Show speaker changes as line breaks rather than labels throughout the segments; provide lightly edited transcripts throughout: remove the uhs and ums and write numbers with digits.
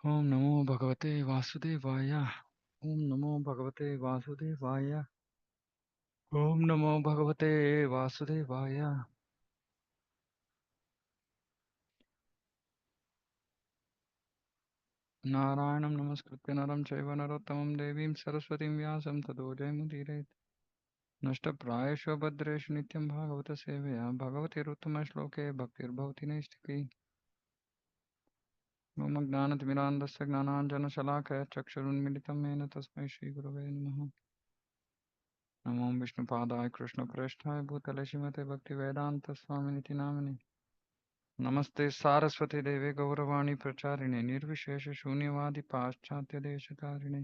Om Namo Bhagavate Vasudevaya. Om Namo Bhagavate Vasudevaya. Om Namo Bhagavate Vasudevaya. Narayanam Namaskritya Naram Chaiva Narottamam Devim Saraswatim Vyasam Tado Jayamudire. Nashta Prayashva Bhadreshu Nityam Bhagavata Sevaya. Bhagavate Ruttama Shloke Bhaktir Bhavati Naistiki. Om Gnanatimirandasya Gnananjana Shalakaya Chakshurun Militam Mena Tasmai Shri Gurave Namaha. Namo Vishnu Padaya Krishna Preshthaya Bhutale Shrimate Bhakti Vedanta Swaminiti Namani. नमस्ते सारस्वती देवे गौरवाणी प्रचारिणे निर्विशेष शून्यवादी पाश्चात्य देशकारिणे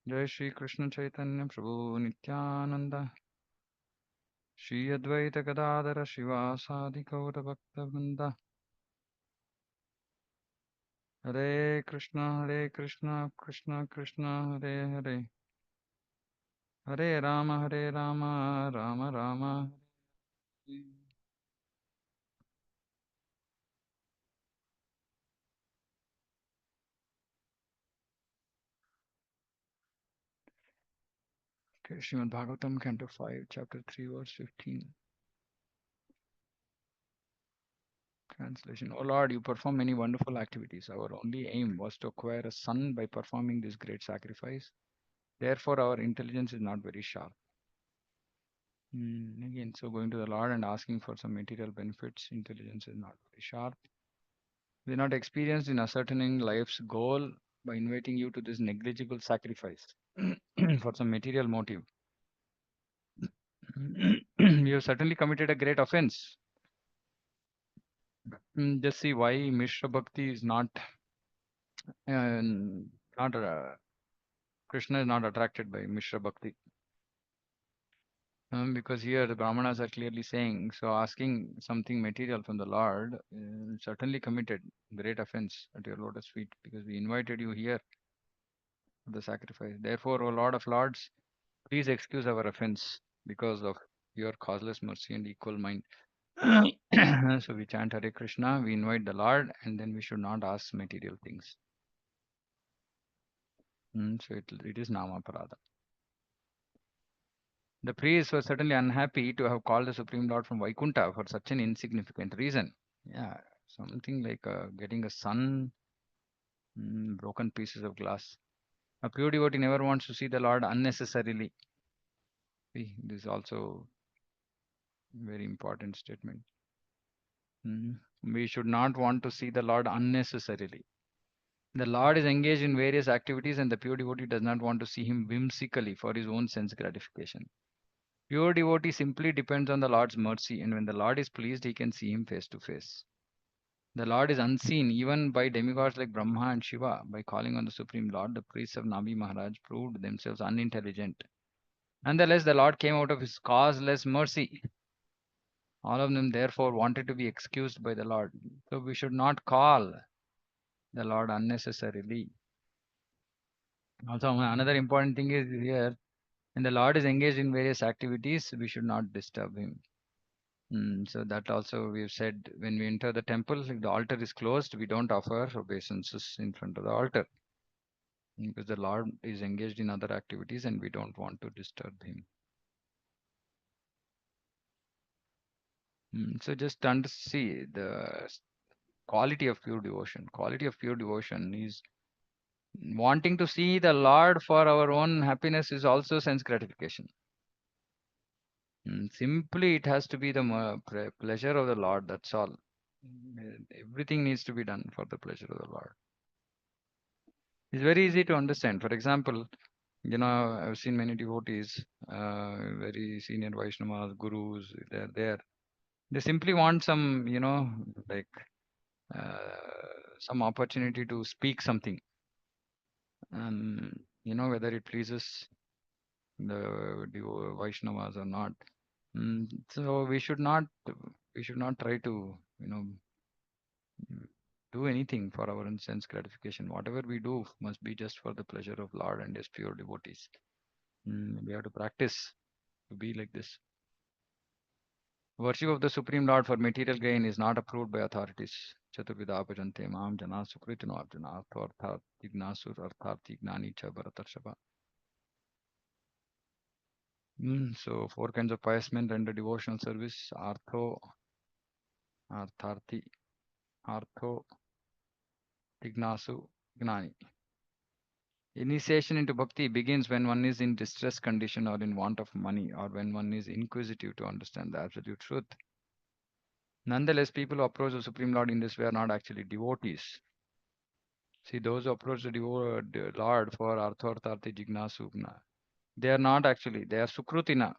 जय श्री कृष्ण चैतन्य प्रभु नित्यानंद श्री अद्वैत गदाधर शिवासादि गौर भक्तवृंद हरे कृष्ण कृष्ण कृष्ण हरे हरे हरे राम राम राम हरे। Okay, Srimad Bhagavatam, Canto 5, Chapter 3, Verse 15. Translation. O Lord, you perform many wonderful activities. Our only aim was to acquire a son by performing this great sacrifice. Therefore, our intelligence is not very sharp. Again, so going to the Lord and asking for some material benefits, intelligence is not very sharp. We are not experienced in ascertaining life's goal by inviting you to this negligible sacrifice for some material motive. You have certainly committed a great offense. Just see why Mishra Bhakti is uh, not Krishna is not attracted by Mishra Bhakti. Because here the Brahmanas are clearly saying, so asking something material from the Lord certainly committed great offense at your lotus feet, because we invited you here for the sacrifice. Therefore, O Lord of Lords, please excuse our offense because of your causeless mercy and equal mind. So we chant Hare Krishna, we invite the Lord, and then we should not ask material things. So it is Nama Parada. The priests were certainly unhappy to have called the Supreme Lord from Vaikunta for such an insignificant reason. Yeah, something like getting a sun, broken pieces of glass. A pure devotee never wants to see the Lord unnecessarily. See, this is also very important statement. We should not want to see the Lord unnecessarily. The Lord is engaged in various activities, and the pure devotee does not want to see him whimsically for his own sense gratification. Pure devotee simply depends on the Lord's mercy, and when the Lord is pleased, he can see him face to face. The Lord is unseen even by demigods like Brahma and Shiva. By calling on the Supreme Lord, the priests of Nabi Maharaj proved themselves unintelligent. Nonetheless, the Lord came out of his causeless mercy. All of them therefore wanted to be excused by the Lord. So we should not call the Lord unnecessarily. Also, another important thing is here, when the Lord is engaged in various activities, we should not disturb him. So that also we have said, when we enter the temple, if the altar is closed, we don't offer obeisances in front of the altar, because the Lord is engaged in other activities and we don't want to disturb him. So just see the quality of pure devotion. Quality of pure devotion is wanting to see the Lord for our own happiness is also sense gratification. Simply it has to be the pleasure of the Lord, that's all. Everything needs to be done for the pleasure of the Lord. It's very easy to understand. For example, I've seen many devotees, very senior Vaishnavas, gurus, they're there. They simply want some, like some opportunity to speak something. Whether it pleases the Vaishnavas or not. So we should not try to, do anything for our own sense gratification. Whatever we do must be just for the pleasure of Lord and His pure devotees. We have to practice to be like this. Worship of the Supreme Lord for material gain is not approved by authorities. Chaturvida bhajante mam jana sukritino arjuna artha jignasur artharthi gnani cha bharatarshava. So four kinds of pious men render devotional service. Artho, artharthi, artho, jignasu, gnani. Initiation into bhakti begins when one is in distress condition or in want of money or when one is inquisitive to understand the absolute truth. Nonetheless, people who approach the Supreme Lord in this way are not actually devotees. See, those who approach the Lord for Artharthi Jignasugna, they are not actually, they are Sukrutina.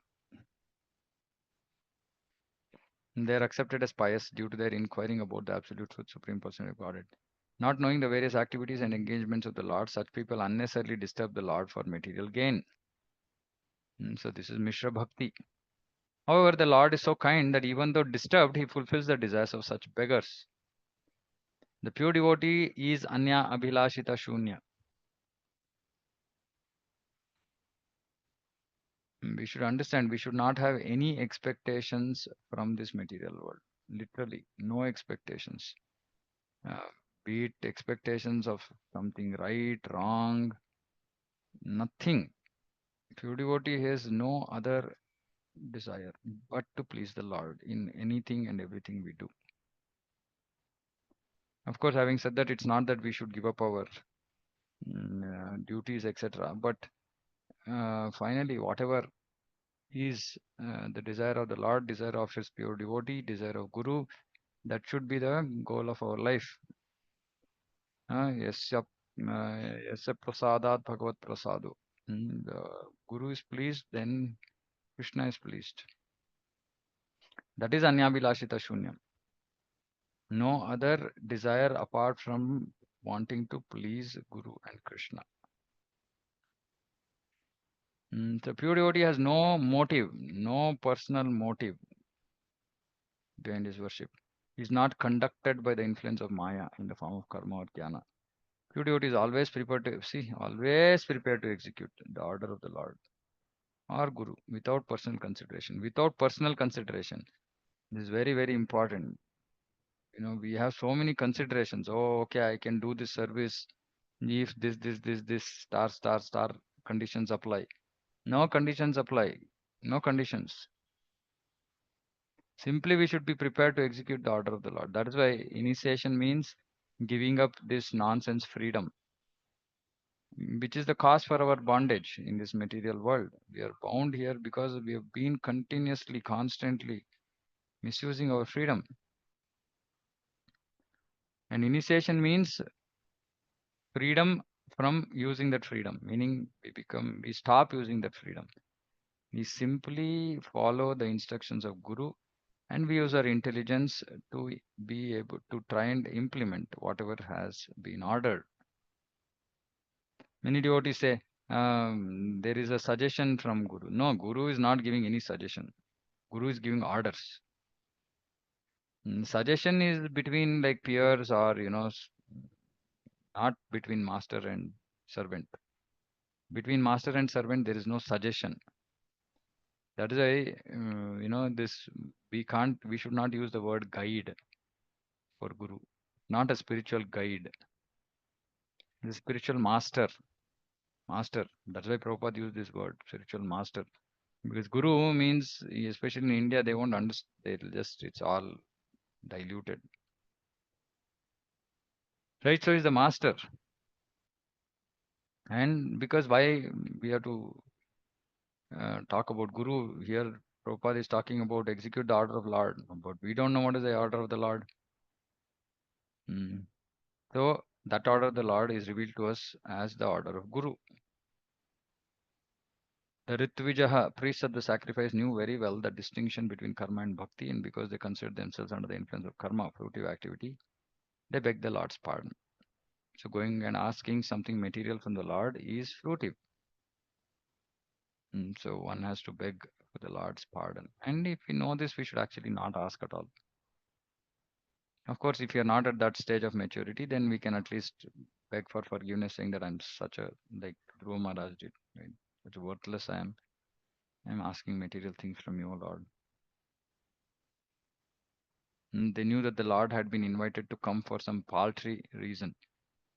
They are accepted as pious due to their inquiring about the absolute truth, Supreme Personality of Godhead. Not knowing the various activities and engagements of the Lord, such people unnecessarily disturb the Lord for material gain. So this is Mishra Bhakti. However, the Lord is so kind that even though disturbed, he fulfills the desires of such beggars. The pure devotee is Anya Abhilashita Shunya. We should understand we should not have any expectations from this material world. Literally, no expectations. Uh, be it expectations of something right, wrong, nothing. Pure devotee has no other desire but to please the Lord in anything and everything we do. Of course, having said that, it's not that we should give up our duties, etc. But finally, whatever is the desire of the Lord, desire of his pure devotee, desire of Guru, that should be the goal of our life. Yasya yasya prasadat bhagavat prasadu. The Guru is pleased, then Krishna is pleased. That is Anyabhilashita Shunyam. No other desire apart from wanting to please Guru and Krishna. The pure devotee has no motive, no personal motive behind his worship. He is not conducted by the influence of Maya in the form of karma or jnana. Pure devotee is always prepared to see, always prepared to execute the order of the Lord or Guru without personal consideration. Without personal consideration, this is very, very important. We have so many considerations. Oh, okay, I can do this service if this star conditions apply. No conditions apply. No conditions. Simply we should be prepared to execute the order of the Lord. That is why initiation means giving up this nonsense freedom, which is the cause for our bondage in this material world. We are bound here because we have been continuously, constantly misusing our freedom. And initiation means freedom from using that freedom, meaning we stop using that freedom. We simply follow the instructions of Guru and we use our intelligence to be able to try and implement whatever has been ordered. Many devotees say there is a suggestion from Guru. No, Guru is not giving any suggestion. Guru is giving orders. Suggestion is between like peers or not between master and servant. Between master and servant, there is no suggestion. That is why this we should not use the word guide for Guru, not a spiritual guide. The spiritual master, master. That's why Prabhupada used this word, spiritual master. Because Guru means, especially in India, they won't understand. It's all diluted. Right? So, is the master. And because why we have to talk about Guru here, Prabhupada is talking about execute the order of Lord. But we don't know what is the order of the Lord. So, that order of the Lord is revealed to us as the order of Guru. The Ritvijaha, priests of the sacrifice, knew very well the distinction between karma and bhakti, and because they considered themselves under the influence of karma, fruitive activity, they begged the Lord's pardon. So going and asking something material from the Lord is fruitive. So one has to beg for the Lord's pardon. And if we know this, we should actually not ask at all. Of course, if you're not at that stage of maturity, then we can at least beg for forgiveness, saying that I'm such a, like Dhruva Maharaj did, right? Such a worthless I am. I'm asking material things from you, Lord. They knew that the Lord had been invited to come for some paltry reason.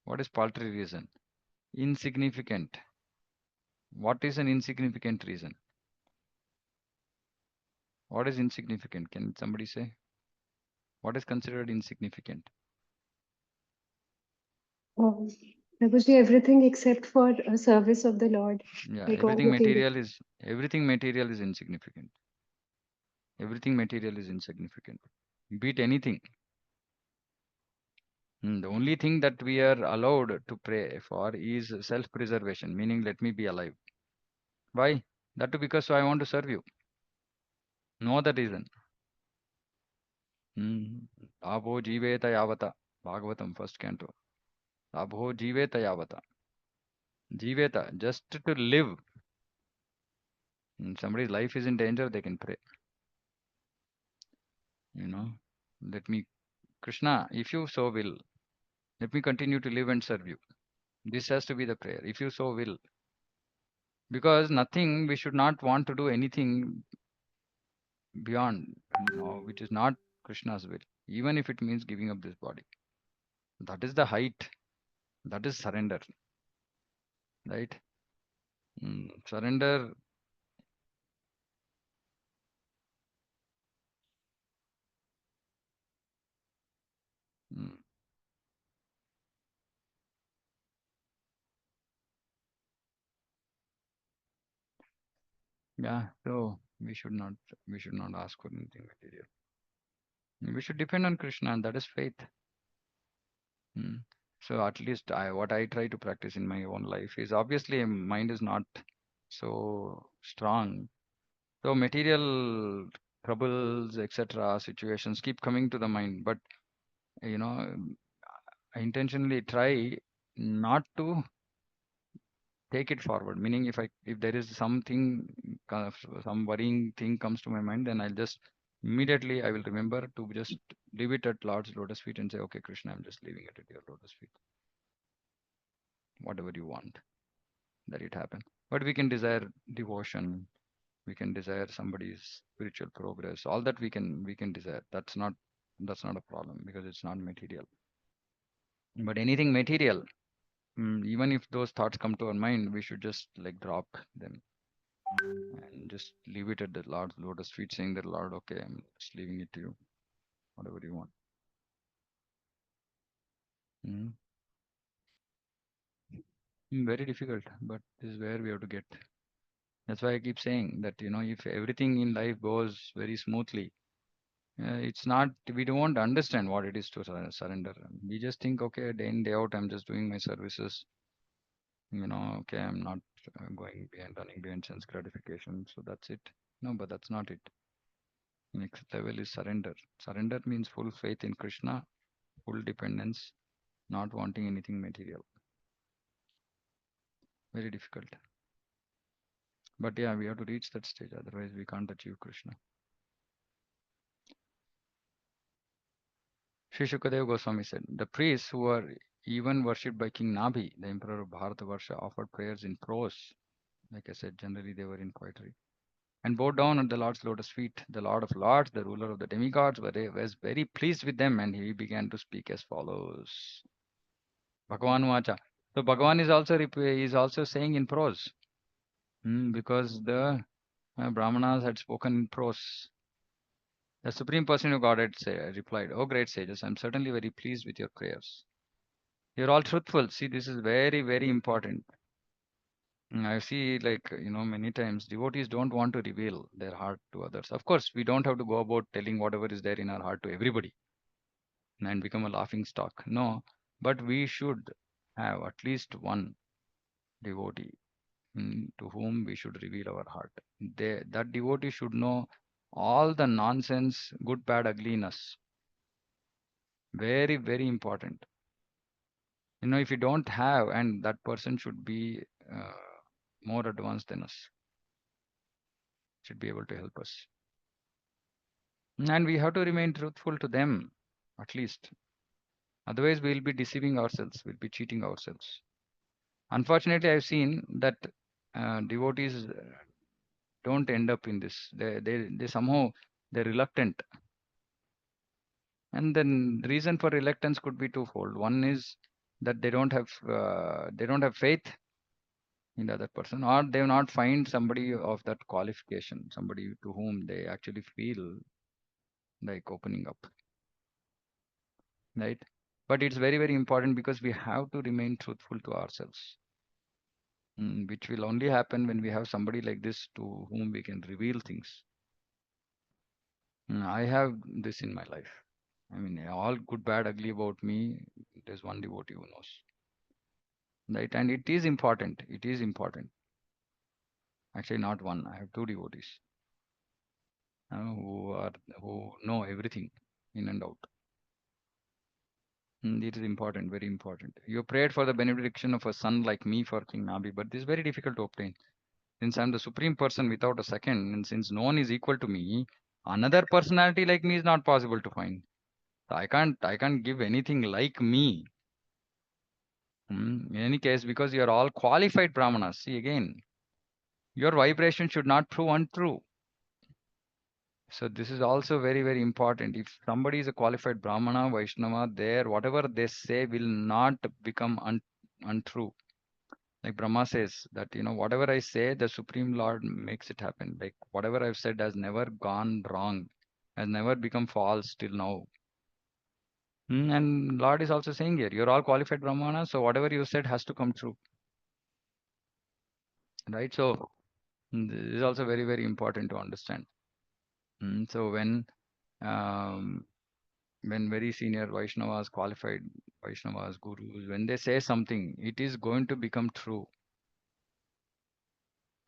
What is paltry reason? Insignificant. What is an insignificant reason? What is insignificant? Can somebody say? What is considered insignificant?
Oh, Prabhuji, everything except for a service of the Lord,
Yeah,
like all the things.
everything material is insignificant. Everything material is insignificant. Be it anything. The only thing that we are allowed to pray for is self-preservation, meaning let me be alive. Why? That too because so I want to serve you. No other reason. Abho jiveta yavata. Bhagavatam, first canto. Abho jiveta yavata. Jiveta, just to live. Somebody's life is in danger, they can pray. You know, let me, Krishna, if you so will, let me continue to live and serve you. This has to be the prayer, if you so will. Because nothing, we should not want to do anything beyond, which is not Krishna's will, even if it means giving up this body. That is the height, that is surrender, right? Surrender. mm, yeah, so we should not ask for anything material. We should depend on Krishna, and that is faith. Mm. So at least what I try to practice in my own life is obviously mind is not so strong. So material troubles, etc., situations keep coming to the mind, but you know, I intentionally try not to take it forward. Meaning, if there is something, kind of some worrying thing comes to my mind, then I'll just immediately I will remember to just leave it at Lord's lotus feet and say, okay, Krishna, I'm just leaving it at your lotus feet. Whatever you want, that it happen. But we can desire devotion, we can desire somebody's spiritual progress, all that we can desire. That's not a problem because it's not material. But anything material, even if those thoughts come to our mind, we should just like drop them and just leave it at the Lord's lotus feet, saying that Lord, okay, I'm just leaving it to you, whatever you want. Mm. Very difficult, but this is where we have to get. That's why I keep saying that if everything in life goes very smoothly, it's not, we don't understand what it is to surrender. We just think, okay, day in, day out, I'm just doing my services, okay, I'm not going behind, running behind sense gratification. So that's it. No, but that's not it. Next level is surrender. Surrender means full faith in Krishna, full dependence, not wanting anything material. Very difficult. But yeah, we have to reach that stage, otherwise, we can't achieve Krishna. Sri Shukadev Goswami said, the priests who were even worshipped by King Nabhi, the emperor of Bharatavarsha, offered prayers in prose. Like I said, generally they were in poetry. And bowed down at the Lord's lotus feet. The Lord of Lords, the ruler of the demigods, was very pleased with them, and he began to speak as follows. Bhagavan Vacha. So Bhagavan is also saying in prose, because the Brahmanas had spoken in prose. The Supreme Person of Godhead replied, "O great sages, I am certainly very pleased with your prayers. You're all truthful." See, this is very, very important. I see, like, many times devotees don't want to reveal their heart to others. Of course, we don't have to go about telling whatever is there in our heart to everybody and become a laughing stock. No, but we should have at least one devotee to whom we should reveal our heart. That devotee should know all the nonsense, good, bad, ugliness. Very, very important. If you don't have, and that person should be uh, more advanced than us, should be able to help us. And we have to remain truthful to them, at least. Otherwise, we'll be deceiving ourselves, we'll be cheating ourselves. Unfortunately, I've seen that devotees don't end up in this. They somehow they're reluctant. And then the reason for reluctance could be twofold. One is that they don't have faith in the other person, or they have not find somebody of that qualification, somebody to whom they actually feel like opening up, right? But it's very, very important because we have to remain truthful to ourselves, which will only happen when we have somebody like this to whom we can reveal things. I have this in my life. I mean, all good, bad, ugly about me, there's one devotee who knows, right? And it is important. It is important. Actually, not one. I have two devotees who are who know everything in and out. It is important, very important. You prayed for the benediction of a son like me for King Nabi, but this is very difficult to obtain. Since I'm the supreme person without a second, and since no one is equal to me, another personality like me is not possible to find. I can't give anything like me. In any case, because you are all qualified brahmanas. See again, your vibration should not prove untrue. So this is also very, very important. If somebody is a qualified Brahmana, Vaishnava, there, whatever they say will not become untrue. Like Brahma says that, whatever I say, the Supreme Lord makes it happen. Like whatever I've said has never gone wrong, has never become false till now. And Lord is also saying here, you're all qualified Brahmana, so whatever you said has to come true. Right? So this is also very, very important to understand. So um, when very senior Vaishnavas, qualified Vaishnavas, gurus, when they say something, it is going to become true.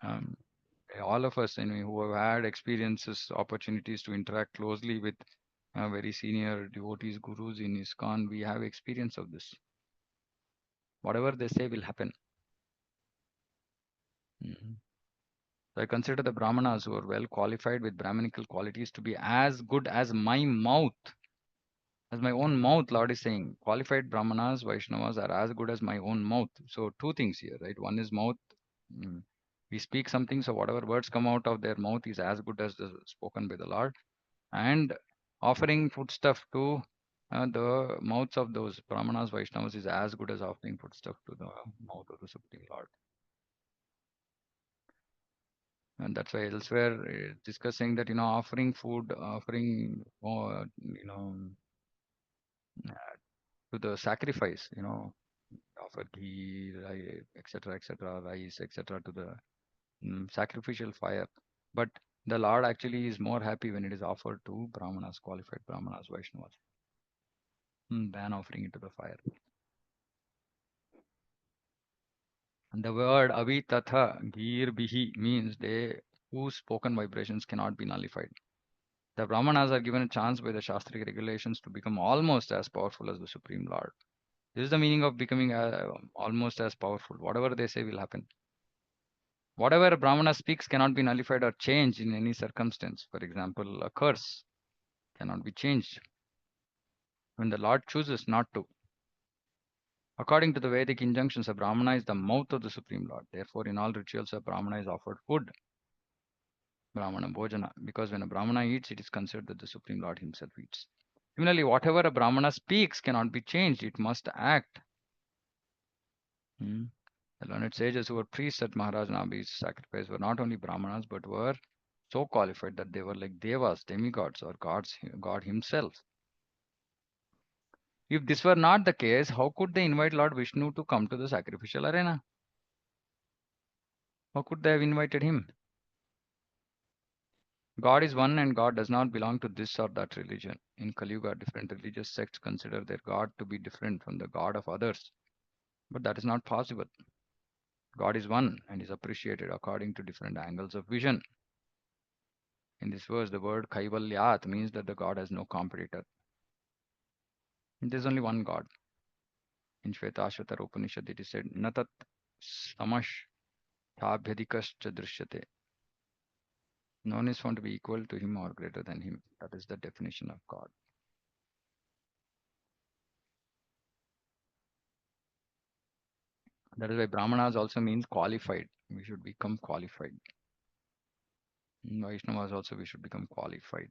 Um, all of us, who have had experiences, opportunities to interact closely with very senior devotees, gurus in ISKCON, we have experience of this. Whatever they say will happen. Mhm. So I consider the Brahmanas who are well qualified with Brahminical qualities to be as good as my mouth. As my own mouth, Lord is saying, qualified Brahmanas, Vaishnavas are as good as my own mouth. So two things here, right? One is mouth. mm, We speak something, so whatever words come out of their mouth is as good as the spoken by the Lord. And offering foodstuff to the mouths of those Brahmanas, Vaishnavas is as good as offering foodstuff to the mouth of the Supreme Lord. And that's why elsewhere discussing that, offering food, offering, to the sacrifice, offer ghee, etc., etc., rice, etc., to the sacrificial fire. But the Lord actually is more happy when it is offered to Brahmanas, qualified Brahmanas, Vaishnavas, than offering it to the fire. And the word avitatha, gir bihi, means they whose spoken vibrations cannot be nullified. The Brahmanas are given a chance by the Shastric regulations to become almost as powerful as the Supreme Lord. This is the meaning of becoming almost as powerful. Whatever they say will happen. Whatever a Brahmana speaks cannot be nullified or changed in any circumstance. For example, a curse cannot be changed when the Lord chooses not to. According to the Vedic injunctions, a Brahmana is the mouth of the Supreme Lord. Therefore, in all rituals, a Brahmana is offered food, Brahmana Bhojana, because when a Brahmana eats, it is considered that the Supreme Lord himself eats. Similarly, whatever a Brahmana speaks cannot be changed, it must act. Hmm. The learned sages who were priests at Maharaj Nabhi's sacrifice were not only Brahmanas but were so qualified that they were like devas, demigods, or God himself. If this were not the case, how could they invite Lord Vishnu to come to the sacrificial arena? How could they have invited him? God is one and God does not belong to this or that religion. In Kali Yuga, different religious sects consider their God to be different from the God of others. But that is not possible. God is one and is appreciated according to different angles of vision. In this verse, the word Kaivalyat means that the God has no competitor. There is only one God. In Shvetashvatara Upanishad, it is said, Natat samash thabhyadikascha drishyate. No one is found to be equal to him or greater than him. That is the definition of God. That is why Brahmanas also means qualified. We should become qualified. Vaishnavas also we should become qualified,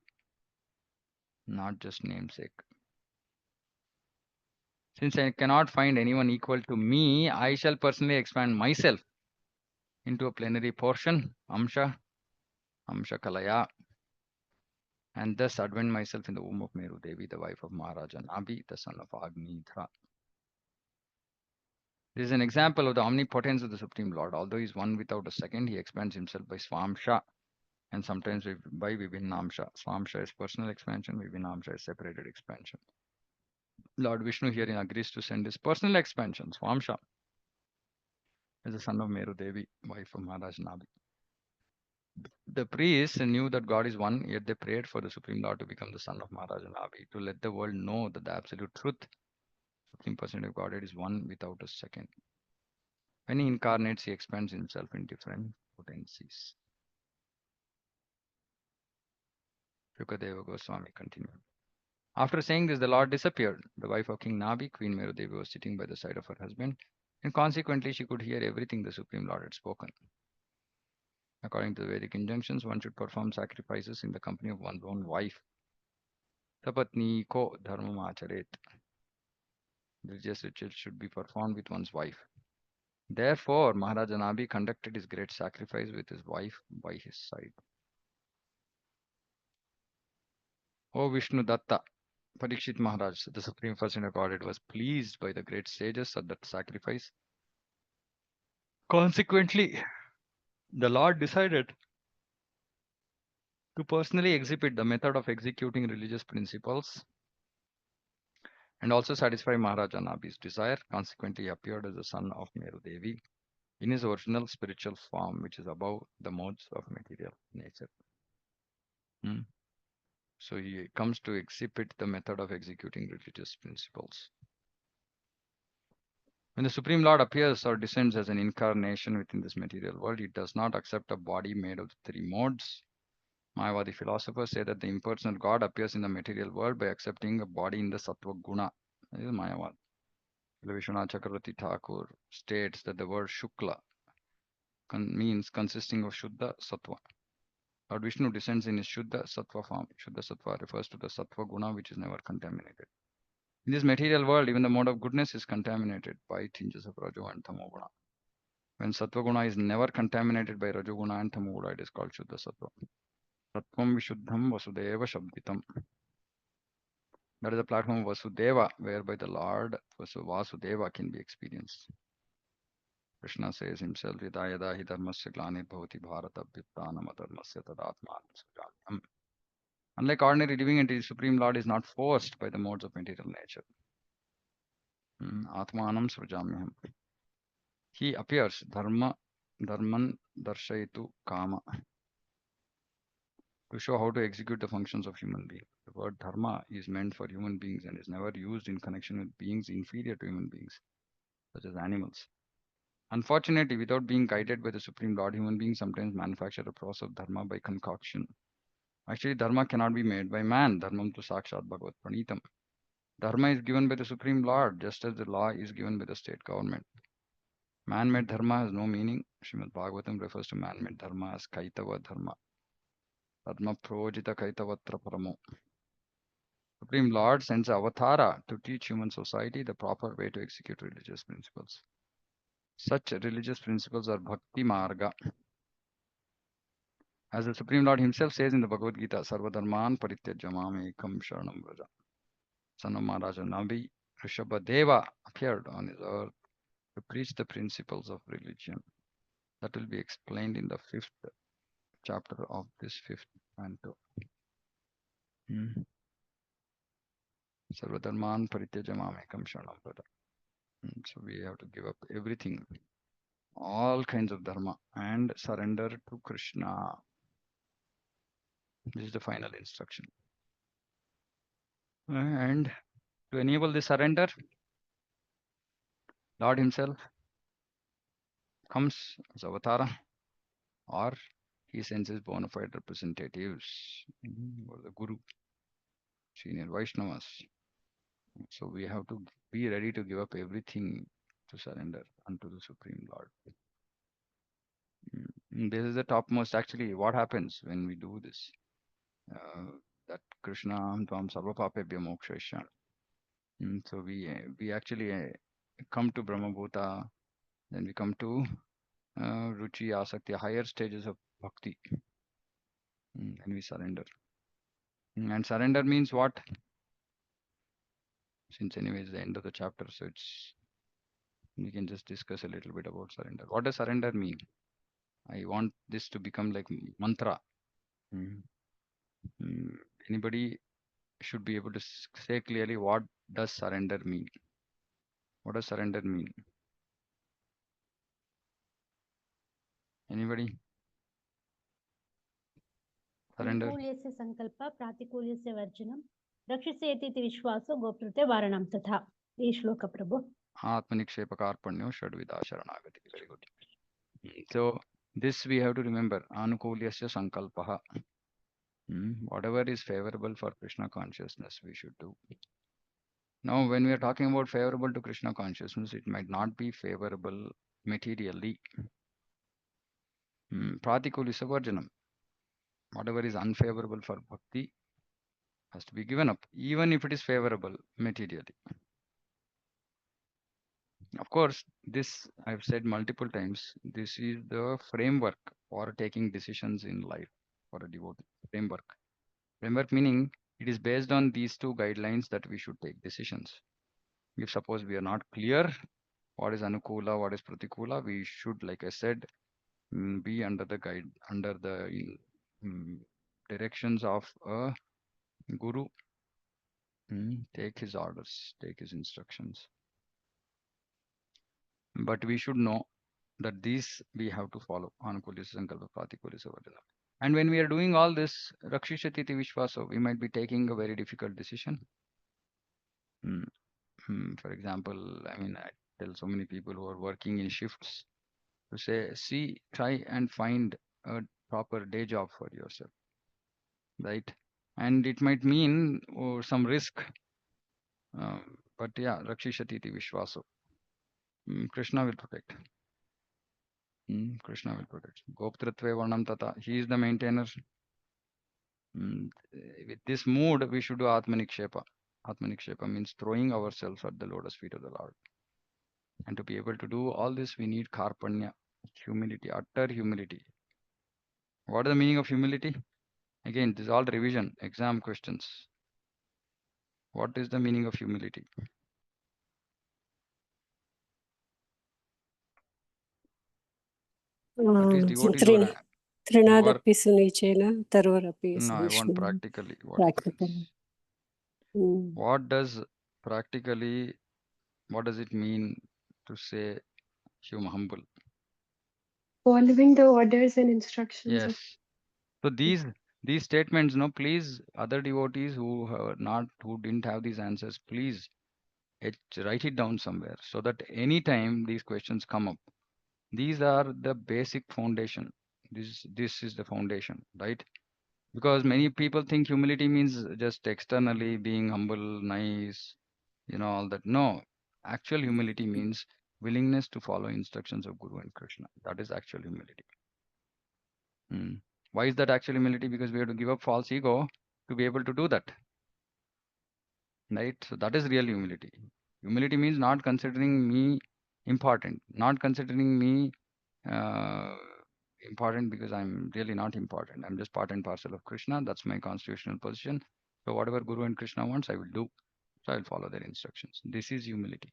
not just namesake. Since I cannot find anyone equal to me, I shall personally expand myself into a plenary portion, Amsha, Amsha Kalaya, and thus advent myself in the womb of Meru Devi, the wife of Maharaja Nabi, the son of Agnidhra. This is an example of the omnipotence of the Supreme Lord. Although he is one without a second, he expands himself by Swamsha and sometimes by Vibhinnamsha. Swamsha is personal expansion, Vibhinnamsha is separated expansion. Lord Vishnu herein agrees to send his personal expansion, Swamsha, as the son of Meru Devi, wife of Maharaj Nabi. The priests knew that God is one, yet they prayed for the Supreme Lord to become the son of Maharaj Nabi, to let the world know that the absolute truth, Supreme Personality of Godhead, is one without a second. When he incarnates, he expands himself in different potencies. Shukadeva Goswami continued. After saying this, the Lord disappeared. The wife of King Nabi, Queen Merudevi, was sitting by the side of her husband, and consequently she could hear everything the Supreme Lord had spoken. According to the Vedic injunctions, one should perform sacrifices in the company of one's own wife. Sapatni ko dharmam acharet. Religious rituals should be performed with one's wife. Therefore, Maharaja Nabi conducted his great sacrifice with his wife by his side. O Vishnu Datta, Parikshit Maharaj, the Supreme Personality of Godhead, was pleased by the great sages at that sacrifice. Consequently, the Lord decided to personally exhibit the method of executing religious principles and also satisfy Maharaja Nabi's desire. Consequently, he appeared as the son of Meru Devi in his original spiritual form, which is above the modes of material nature. So he comes to exhibit the method of executing religious principles. When the Supreme Lord appears or descends as an incarnation within this material world, he does not accept a body made of the three modes. Mayavadi philosophers say that the impersonal God appears in the material world by accepting a body in the Sattva Guna. This is Mayavad. Vishwanath Chakravarti Thakur states that the word Shukla means consisting of Shuddha Sattva. Lord Vishnu descends in his Shuddha Sattva form. Shuddha Sattva refers to the Sattva Guna, which is never contaminated. In this material world, even the mode of goodness is contaminated by tinges of Rajo and Tamoguna. When Sattva Guna is never contaminated by Rajo Guna and Tamoguna, it is called Shuddha Sattva. Sattvam Vishuddham Vasudeva Shabditam. That is the platform of Vasudeva, whereby the Lord Vasudeva can be experienced. Krishna says himself, Yada yada hi dharmasya glanir bhavati bharata vyuttanam adharmasya tadatman sujanyam. Unlike ordinary living entities, Supreme Lord is not forced by the modes of material nature. Atmanam srujamyam. He appears, dharman darshayitu kama, to show how to execute the functions of human being. The word dharma is meant for human beings and is never used in connection with beings inferior to human beings, such as animals. Unfortunately, without being guided by the Supreme Lord, human beings sometimes manufacture a process of dharma by concoction. Actually, dharma cannot be made by man. Dharmam tu sakshat bhagavat pranitam. Dharma is given by the Supreme Lord, just as the law is given by the state government. Man-made dharma has no meaning. Srimad Bhagavatam refers to man-made dharma as kaitava dharma. Dharma projita kaitavatra paramo. Supreme Lord sends avatara to teach human society the proper way to execute religious principles. Such religious principles are bhakti marga. As the Supreme Lord himself says in the Bhagavad Gita, Sarvadharman parityajamam ekam sharanam vraja. Son of Maharaja Nabi, Ṛṣabhadeva appeared on his earth to preach the principles of religion. That will be explained in the 5th chapter of this 5th canto. Sarvadharman parityajamam ekam sharanam vraja. So we have to give up everything, all kinds of dharma, and surrender to Krishna. This is the final instruction. And to enable the surrender, Lord himself comes as avatara, or he sends his bona fide representatives, or the Guru, senior Vaishnavas. So we have to be ready to give up everything to surrender unto the Supreme Lord. This is the topmost. Actually, what happens when we do this? That Krishna Tvam Sarvapapebhya Mokshesha. So we actually come to Brahma Bhuta, then we come to Ruchi, Asakti, higher stages of bhakti, and we surrender. And surrender means what? Since anyway it's the end of the chapter, so we can just discuss a little bit about surrender. What does surrender mean? I want this to become like mantra. Mm. Mm. Anybody should be able to say clearly what does surrender mean? What does surrender mean? Anybody? Surrender.
अनुकूल्यस्य सङ्कल्प प्रातिकूल्यस्य वर्जनं रक्षसेति इति विश्वासो गोप्तृते वारणं तथा ये श्लोक प्रभु
Atmanikshepakarpanyo Shadvida Sharanagati. Very good. So this we have to remember. Anukulyasya sankalpaha. Whatever is favorable for Krishna consciousness, we should do. Now, when we are talking about favorable to Krishna consciousness, it might not be favorable materially. Pratikulisa varjanam. Whatever is unfavorable for bhakti has to be given up, even if it is favorable materially. Of course, this I've said multiple times, this is the framework for taking decisions in life for a devotee. Framework. Framework meaning it is based on these two guidelines that we should take decisions. If suppose we are not clear what is Anukula, what is Pratikula, we should, like I said, be under the guide, under the directions of a guru. Take his orders, take his instructions. But we should know that these we have to follow. Anukulisa Sankalpa Pratikulisa Vardhana. And when we are doing all this, Rakshishati Vishwaso, we might be taking a very difficult decision. For example, I mean, I tell so many people who are working in shifts to say, see, try and find a proper day job for yourself, right? And it might mean some risk, but yeah, Rakshishati Vishwaso. Krishna will protect. Krishna will protect. Goptratve Varnam Tata. He is the maintainer. With this mood, we should do Atmanikshepa. Atmanikshepa means throwing ourselves at the lotus feet of the Lord. And to be able to do all this, we need Karpanya, humility, utter humility. What is the meaning of humility? Again, this is all revision, exam questions. What is the meaning of humility? At least devotees who are
तृणादपि सुनीचेन तरोरपि
no, I want
सहिष्णुः
practically what it
practically.
means. What does practically, what does it mean to say humble?
Following the orders and instructions of.
Yes. So these statements, no, please, other devotees who didn't have these answers, please write it down somewhere so that anytime these questions come up, these are the basic foundation. This is the foundation, right? Because many people think humility means just externally being humble, nice, all that. No, actual humility means willingness to follow instructions of Guru and Krishna. That is actual humility. Why is that actual humility? Because we have to give up false ego to be able to do that, right? So that is real humility. Humility means not considering me important, not considering me uh, important because I'm really not important. I'm just part and parcel of Krishna. That's my constitutional position. So whatever Guru and Krishna wants, I will do. So I'll follow their instructions. This is humility.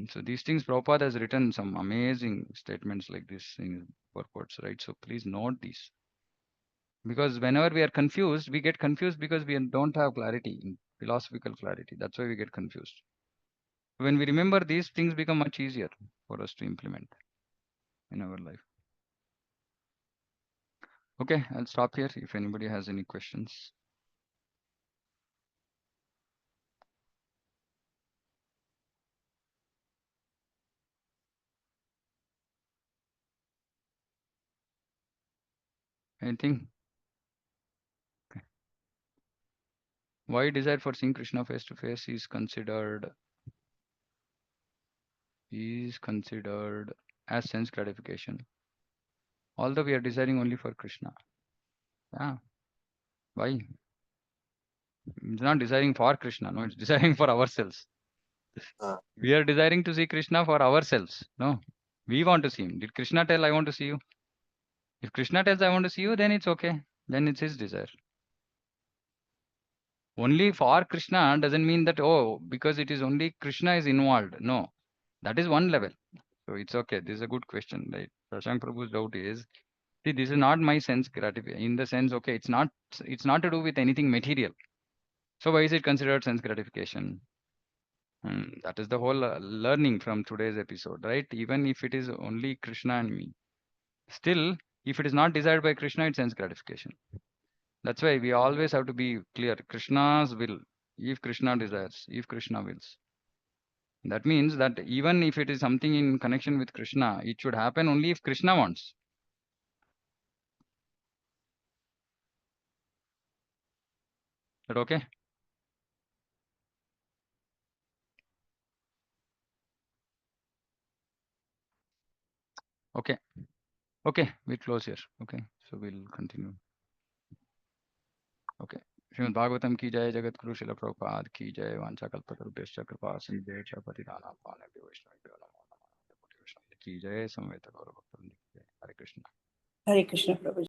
So these things, Prabhupada has written some amazing statements like this in purports, right? So please note these. Because whenever we are confused, we get confused because we don't have clarity, philosophical clarity. That's why we get confused. When we remember these things become much easier for us to implement in our life. Okay, I'll stop here if anybody has any questions. Anything? Okay. Why desire for seeing Krishna face to face is considered as sense gratification. Although we are desiring only for Krishna. Yeah. Why? It's not desiring for Krishna. No, it's desiring for ourselves.
Ah.
We are desiring to see Krishna for ourselves. No, we want to see him. Did Krishna tell, I want to see you? If Krishna tells, I want to see you, then it's okay. Then it's his desire. Only for Krishna doesn't mean that, oh, because it is only Krishna is involved. No, that is one level. So it's okay. This is a good question, right? Prashant Prabhu's doubt is, see, this is not my sense gratification. In the sense, okay, it's not to do with anything material. So why is it considered sense gratification? That is the whole learning from today's episode, right? Even if it is only Krishna and me, still, if it is not desired by Krishna, it's sense gratification. That's why we always have to be clear. Krishna's will, if Krishna desires, if Krishna wills. That means that even if it is something in connection with Krishna, it should happen only if Krishna wants. That okay? Okay. Okay, we'll close here. Okay, so we'll continue. Okay. Shrimad Bhagavatam की जय, जगत गुरु शिल प्रभुपाद की जय, वांछा कल्पतरुभ्यश्च कृपा सिंधुभ्यश्च पतितानां पावनेभ्यो वैष्णवेभ्यो नमो नमः। की जय, समवेत गौरव भक्तवृंद की जय। हरे कृष्ण।
Hare Krishna Prabhu.